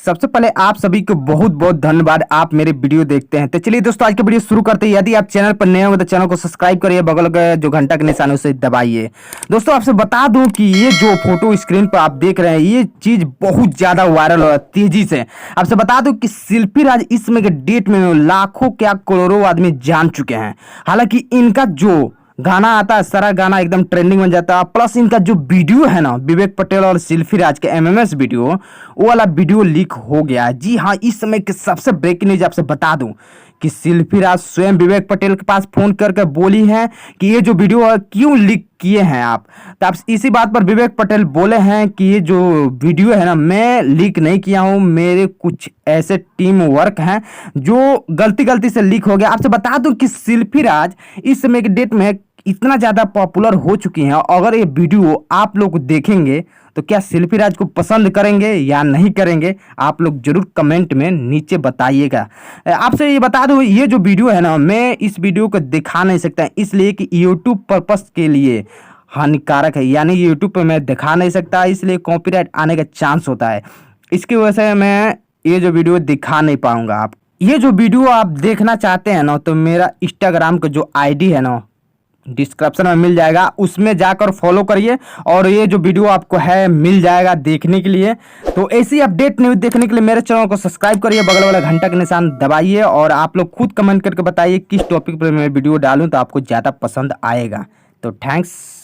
सबसे पहले आप सभी को बहुत बहुत धन्यवाद, आप मेरे वीडियो देखते हैं। तो चलिए दोस्तों, आज के वीडियो शुरू करते हैं। यदि आप चैनल पर नए हो तो चैनल को सब्सक्राइब करिए, बगल का जो घंटा का निशान है उसे दबाइए। दोस्तों आपसे बता दूं कि ये जो फोटो स्क्रीन पर आप देख रहे हैं, ये चीज बहुत ज्यादा वायरल हो रहा है तेजी से। आपसे बता दूं कि शिल्पी राज इस समय के डेट में लाखों क्या करोड़ों आदमी जान चुके हैं। हालांकि इनका जो गाना आता है, सारा गाना एकदम ट्रेंडिंग बन जाता है। प्लस इनका जो वीडियो है ना, विवेक पटेल और शिल्पी राज के एमएमएस वीडियो, वो वाला वीडियो लीक हो गया है। जी हाँ, इस समय के सबसे ब्रेकिंग न्यूज आपसे बता दूं कि शिल्पी राज स्वयं विवेक पटेल के पास फोन करके बोली है कि ये जो वीडियो है क्यों लीक किए हैं आप। तो आप इसी बात पर विवेक पटेल बोले हैं कि ये जो वीडियो है ना, मैं लीक नहीं किया हूं, मेरे कुछ ऐसे टीम वर्क हैं जो गलती से लीक हो गया। आपसे बता दूं कि शिल्पी राज इस समय के डेट में इतना ज़्यादा पॉपुलर हो चुकी हैं। अगर ये वीडियो आप लोग देखेंगे तो क्या शिल्पी राज को पसंद करेंगे या नहीं करेंगे, आप लोग जरूर कमेंट में नीचे बताइएगा। आपसे ये बता दूं, ये जो वीडियो है ना, मैं इस वीडियो को दिखा नहीं सकता, इसलिए कि यूट्यूब पर्पस के लिए हानिकारक है, यानी यूट्यूब पे मैं दिखा नहीं सकता, इसलिए कॉपीराइट आने का चांस होता है। इसकी वजह से मैं ये जो वीडियो दिखा नहीं पाऊंगा। आप ये जो वीडियो आप देखना चाहते हैं ना, तो मेरा इंस्टाग्राम का जो आईडी है ना, डिस्क्रिप्शन में मिल जाएगा, उसमें जाकर फॉलो करिए और ये जो वीडियो आपको है मिल जाएगा देखने के लिए। तो ऐसी अपडेट न्यूज देखने के लिए मेरे चैनल को सब्सक्राइब करिए, बगल वाला घंटा का निशान दबाइए और आप लोग खुद कमेंट करके बताइए किस टॉपिक पर मैं वीडियो डालूं तो आपको ज़्यादा पसंद आएगा। तो थैंक्स।